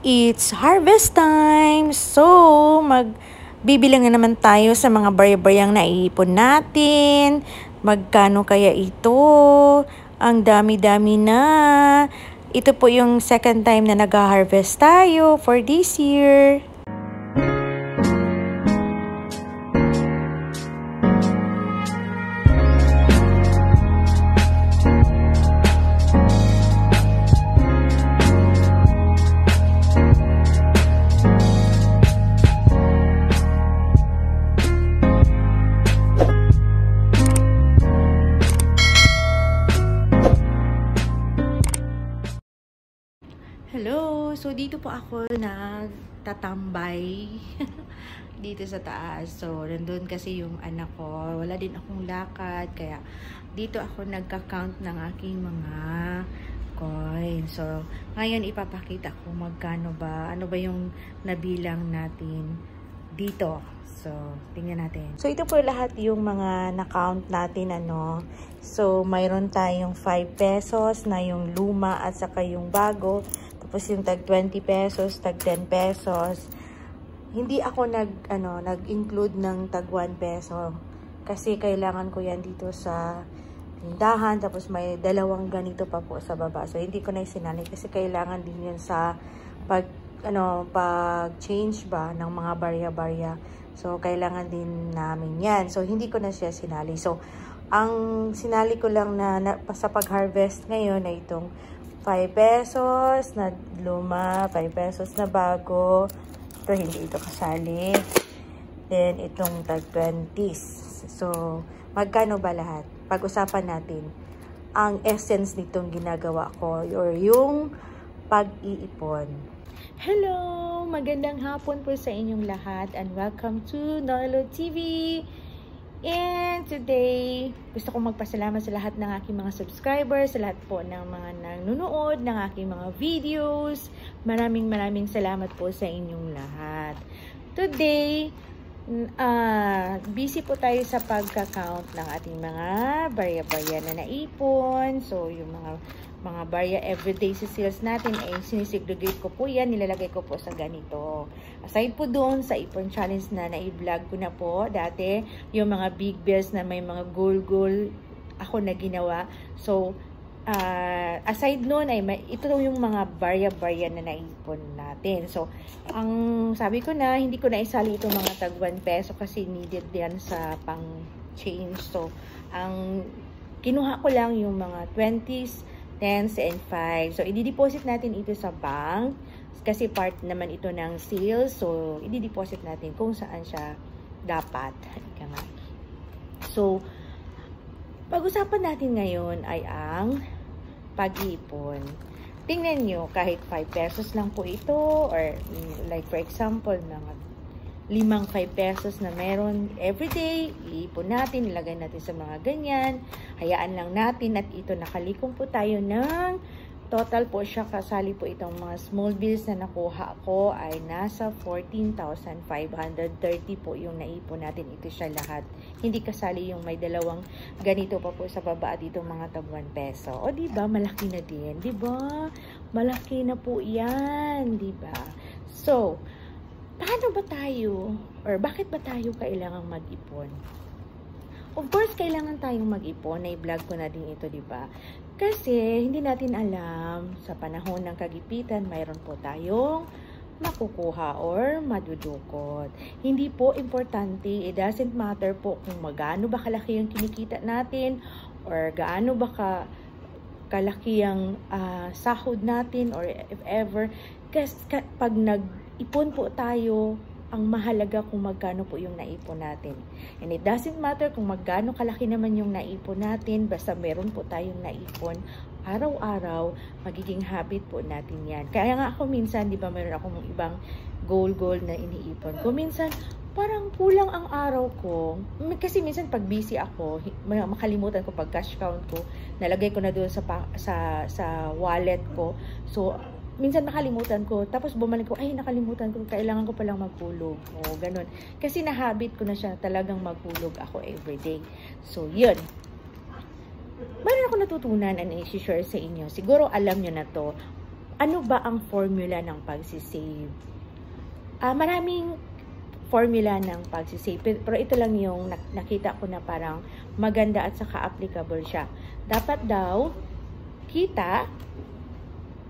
It's harvest time! So, magbibilang na naman tayo sa mga barya-baryang naiipon natin. Magkano kaya ito? Ang dami-dami na. Ito po yung second time na nag-harvest tayo for this year. Hello! So, dito po ako nagtatambay dito sa taas. So, nandun kasi yung anak ko. Wala din akong lakad. Kaya, dito ako nagka-count ng aking mga coins. So, ngayon ipapakita ko magkano ba, ano ba yung nabilang natin dito. So, tingnan natin. So, ito po lahat yung mga na-count natin, ano. So, mayroon tayong 5 pesos na yung luma at saka yung bago. Tapos yung tag 20 pesos, tag 10 pesos. Hindi ako nag-include ng tag 1 peso. Kasi kailangan ko yan dito sa tindahan. Tapos may dalawang ganito pa po sa baba. So, hindi ko na isinali kasi kailangan din yan sa pag-change ba ng mga barya-barya. So, kailangan din namin yan. So, hindi ko na siya sinali. So, ang sinali ko lang na sa pag-harvest ngayon ay itong 5 pesos na luma, 5 pesos na bago. Ito, hindi ito kasali. Then, itong tag 20s. So, magkano ba lahat? Pag-usapan natin ang essence nitong ginagawa ko or yung pag-iipon. Hello! Magandang hapon po sa inyong lahat and welcome to Nolo TV. And today, gusto kong magpasalamat sa lahat ng aking mga subscribers, sa lahat po ng mga nanonood ng aking mga videos. Maraming salamat po sa inyong lahat. Today, busy po tayo sa pagka-count ng ating mga barya-barya na naipon. So, yung mga barya everyday sa sales natin ay sinisegregate ko po yan, nilalagay ko po sa ganito. Aside po doon sa ipon challenge na na-vlog ko na po dati, yung mga big bills na may mga goal ako na ginawa. So, aside noon ay ito yung mga barya-barya na naipon natin. So, ang sabi ko na, hindi ko na isali itong mga tag 1 peso kasi needed yan sa pang-change. So, ang kinuha ko lang yung mga 20s, 10s, and 5. So, i-deposit natin ito sa bank kasi part naman ito ng sales. So, i-deposit natin kung saan siya dapat. So, pag-usapan natin ngayon ay ang pag-iipon. Tingnan nyo, kahit 5 pesos lang po ito or like for example, mga 5 pesos na meron everyday, iipon natin, ilagay natin sa mga ganyan, hayaan lang natin at ito nakalikom po tayo ng total po siya, kasali po itong mga small bills na nakuha ko ay nasa 14,530 po yung naipon natin. Ito siya lahat. Hindi kasali yung may dalawang ganito pa po sa baba dito mga tag 1 peso. O diba, malaki na din. Diba? Malaki na po yan. Diba? So, paano ba tayo or bakit ba tayo kailangang mag-ipon? Of course, kailangan tayong mag-ipon. Na-vlog ko na din ito, diba? Kasi, hindi natin alam, sa panahon ng kagipitan, mayroon po tayong makukuha or madudukot. Hindi po importante, it doesn't matter po kung magano ba kalaki yung kinikita natin or gaano ba kalaki ang sahod natin or if ever. Kasi pag nag-ipon po tayo, ang mahalaga kung magkano po yung naipon natin. And it doesn't matter kung magkano kalaki naman yung naipon natin, basta meron po tayong naipon, araw-araw, magiging habit po natin yan. Kaya nga ako minsan, di ba, meron akong ibang goal na iniipon ko. Minsan, parang kulang ang araw ko. Kasi minsan pag busy ako, makalimutan ko pag cash count ko, nalagay ko na doon sa wallet ko. So, minsan nakalimutan ko, tapos bumalik ko, ay nakalimutan ko, kailangan ko palang maghulog. O, ganun. Kasi nahabit ko na siya talagang maghulog ako everyday. So, yun. Meron ako natutunan and i-share sa inyo. Siguro alam nyo na to. ano ba ang formula ng pagsisave? Maraming formula ng pagsisave, pero ito lang yung nakita ko na parang maganda at saka applicable siya. Dapat daw, kita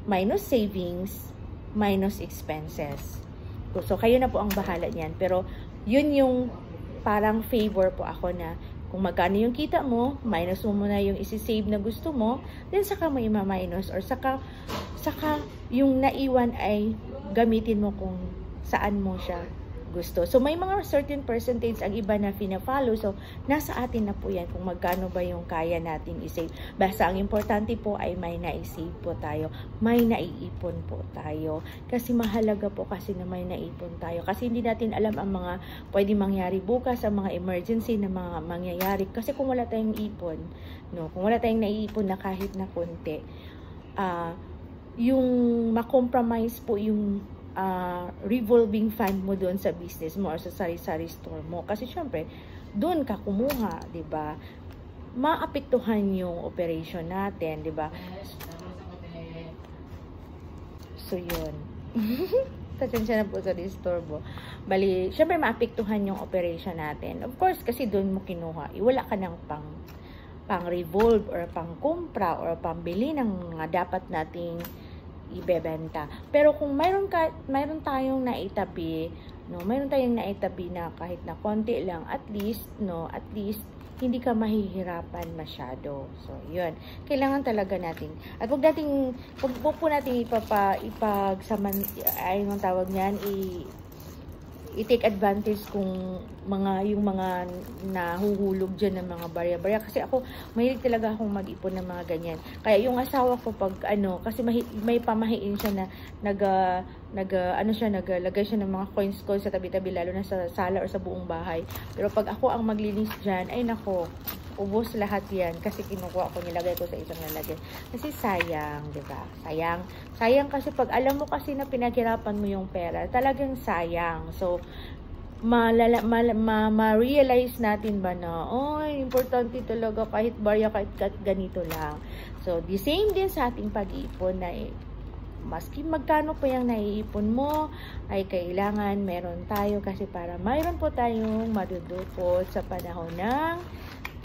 minus savings minus expenses. So, kayo na po ang bahala niyan. Pero, yun yung parang favor po ako na kung magkano yung kita mo, minus mo muna yung isi-save na gusto mo, then saka mo ima-minus or saka yung naiwan ay gamitin mo kung saan mo siya gusto. So, may mga certain percentage ang iba na fina-follow. So, nasa atin na po yan kung magkano ba yung kaya natin i-save. Basta ang importante po ay may na-save po tayo. May naiipon po tayo. Kasi mahalaga po kasi na may naipon tayo. Kasi hindi natin alam ang mga pwede mangyari bukas, ang mga emergency na mga mangyayari. Kasi kung wala tayong ipon, no, kung wala tayong naiipon na kahit na konti, yung ma-compromise po yung revolving fund mo doon sa business mo or sa sari-sari store mo. Kasi syempre, doon ka kumuha, 'di ba? Maapektuhan yung operation natin, 'di ba? So, yun. Pasensya na po sa disturbo. Bali, syempre maapektuhan yung operation natin. Of course, kasi doon mo kinuha. Wala ka ng pang revolve or pang kumpra or pambili ng mga dapat nating ibebenta. Pero kung mayroon tayong naitabi, no, mayroon tayong naitabi na kahit na konti lang, at least hindi ka mahihirapan masyado. So, yun. Kailangan talaga natin. At wag po natin yung tawag niyan, i-take advantage kung yung mga nahuhulog dyan ng mga barya-barya. Kasi ako, mahilig talaga akong mag-ipon ng mga ganyan. Kaya yung asawa ko kasi may pamahiin siya na naglagay siya ng mga coins sa tabi-tabi, lalo na sa sala or sa buong bahay. Pero pag ako ang maglinis dyan, ay nako, ubos lahat yan kasi kinukuha ko, nilagay ko sa isang lalagyan. Kasi sayang, di ba? Sayang kasi pag alam mo kasi na pinaghirapan mo yung pera, talagang sayang. So, ma-realize natin ba na, importante talaga kahit barya, kahit ganito lang. So, the same din sa ating pag-iipon na maski magkano pa yung naiipon mo, ay kailangan meron tayo kasi para mayroon po tayong madudukot sa panahon ng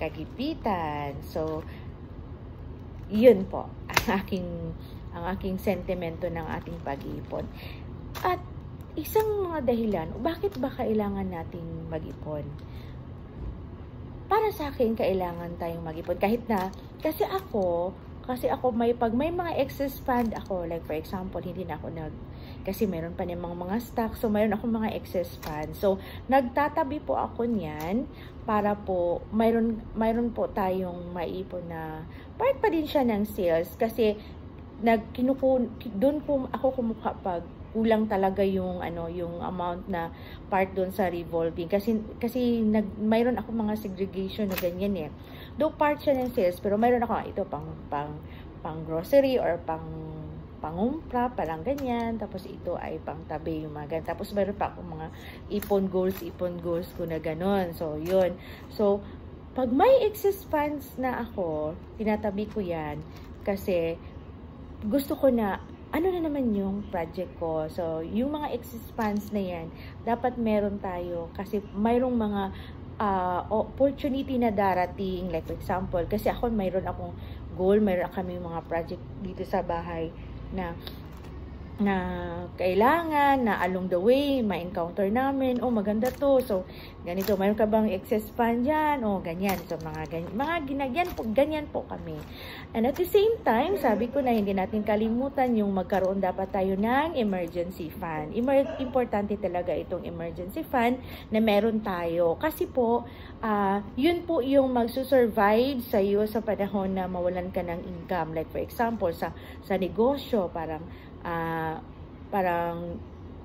kagipitan. So, yun po ang aking sentimento ng ating pag-iipon. At isang mga dahilan, bakit ba kailangan nating mag-ipon? Para sa akin, kailangan tayong mag-ipon. Kasi ako pag may mga excess fund ako, like for example, hindi na ako kasi meron pa namang mga stock, so mayroon akong mga excess fund. So, nagtatabi po ako niyan para po mayroon po tayong maipon na part pa din siya ng sales kasi doon po ako kumuha pag kulang talaga yung amount na part doon sa revolving kasi mayroon ako mga segregation na ganyan though part siya ng sales, pero mayroon ako ito pang grocery or pangumpra, parang ganyan, tapos ito ay pang tabi yung mga ganyan. Tapos mayroon pa akong mga ipon goals ko na ganon. So yun, so pag may excess funds na ako, tinatabi ko yan kasi gusto ko na ano na naman yung project ko. So, yung mga excess funds na yan, dapat meron tayo kasi mayroong mga opportunity na darating. Like, for example, kasi mayroon akong goal, mayroon kami mga project dito sa bahay na kailangan na along the way, ma-encounter namin, maganda to. So, ganito, mayroon ka bang excess fund dyan? Ganyan. So, ganyan po kami. And at the same time, sabi ko na hindi natin kalimutan yung magkaroon dapat tayo ng emergency fund. Importante talaga itong emergency fund na meron tayo. Kasi po, yun po yung magsusurvive sa iyo sa panahon na mawalan ka ng income. Like for example, sa negosyo, parang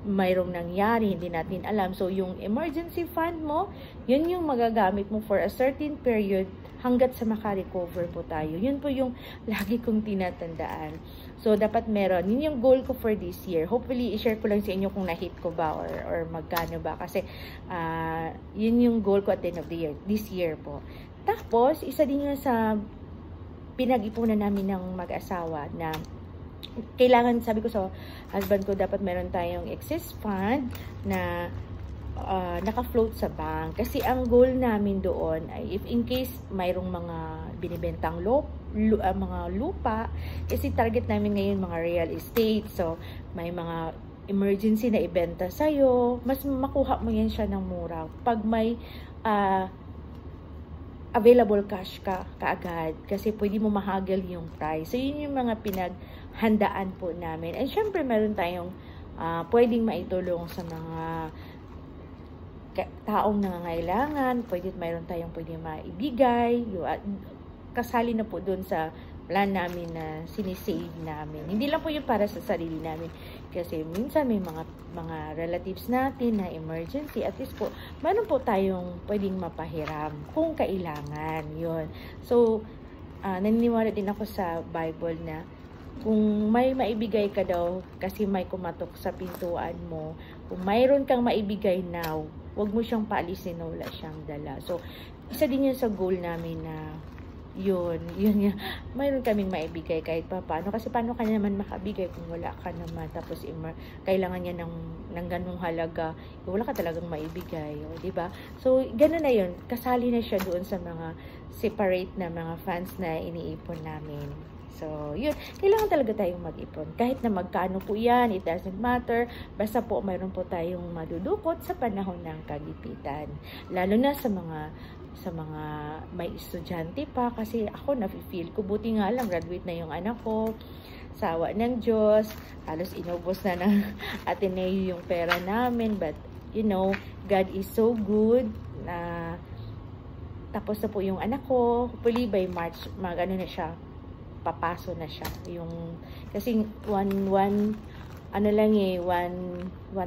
mayroong nangyari, hindi natin alam. So, yung emergency fund mo, yun yung magagamit mo for a certain period hanggat sa makarecover po tayo. Yun po yung lagi kong tinatandaan. So, dapat meron. Yun yung goal ko for this year. Hopefully, i-share ko lang sa inyo kung na-hit ko ba or magkano ba. Kasi, yun yung goal ko at the end of the year. This year po. Tapos, isa din yun sa pinag-ipunan namin ng mag-asawa na kailangan, sabi ko sa husband ko, dapat meron tayong excess fund na naka-float sa bank. Kasi ang goal namin doon ay if in case mayroong mga binibentang mga lupa, kasi target namin ngayon mga real estate. So, may mga emergency na ibenta sa'yo, mas makuha mo yan siya ng mura. Pag may available cash ka kaagad, kasi pwede mo mahagil yung price. So, yun yung mga pinaghandaan po namin. And syempre, meron tayong pwedeng maitulong sa mga taong nangangailangan, mayroon tayong pwedeng maibigay, kasali na po dun sa plan namin na sinisave namin. Hindi lang po yung para sa sarili namin, kasi minsan may mga relatives natin na emergency, at least po, meron po tayong pwedeng mapahiram kung kailangan, yun. So, naniniwala din ako sa Bible na kung may maibigay ka daw kasi may kumatok sa pintuan mo, kung mayroon kang maibigay now, huwag mo siyang paalisin na wala siyang dala. So, isa din yun sa goal namin na yun, mayroon kaming maibigay kahit pa paano. Kasi paano ka naman makabigay kung wala ka naman, tapos kailangan niya ng ganung halaga, wala ka talagang maibigay, diba? So, ganun na yun. Kasali na siya doon sa mga separate na mga funds na iniipon namin. So, yun. Kailangan talaga tayong mag-ipon. Kahit na magkano po yan, it doesn't matter. Basta po, mayroon po tayong madudukot sa panahon ng kagipitan. Lalo na sa mga may estudyante pa. Kasi ako, nafe-feel ko. Buti nga lang, graduate na yung anak ko. Sawa ng Diyos. Halos inubos na ng Ateneo yung pera namin. But, you know, God is so good na tapos na po yung anak ko. Hopefully, by March, na siya, papaso na siya. Kasi one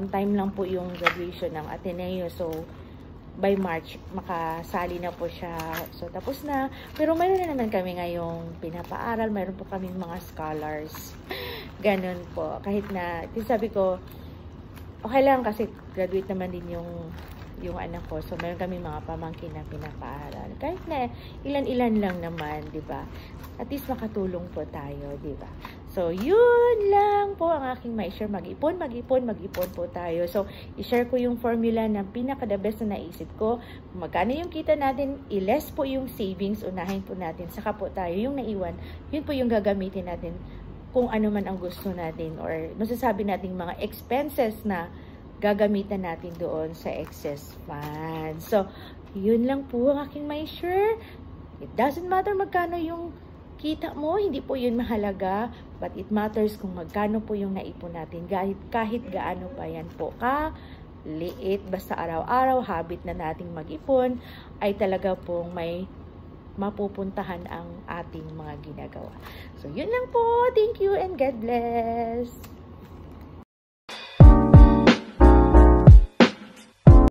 time lang po yung graduation ng Ateneo. So, by March, makasali na po siya. So, tapos na. Pero mayroon na naman kami ngayong pinapaaral. Mayroon po kaming mga scholars. Ganun po. Kahit na, sabi ko, okay lang kasi graduate naman din yung anak ko. So, meron kami mga pamangkin na pinapaaral. Kahit na ilan-ilan lang naman, di ba? At least makatulong po tayo, di ba? So, yun lang po ang aking ma-share. Mag-ipon po tayo. So, i-share ko yung formula na pinaka-the best na naisip ko. Kung magkano yung kita natin, i-less po yung savings, unahin po natin. Saka po tayo yung naiwan. Yun po yung gagamitin natin kung ano man ang gusto natin or masasabi nating mga expenses na gagamitan natin doon sa excess fund. So, yun lang po ang aking ma-share. It doesn't matter magkano yung kita mo, hindi po yun mahalaga, but it matters kung magkano po yung naipon natin. Kahit gaano pa yan po liit, basta araw-araw, habit na nating mag-ipon, ay talaga pong may mapupuntahan ang ating mga ginagawa. So, yun lang po. Thank you and God bless.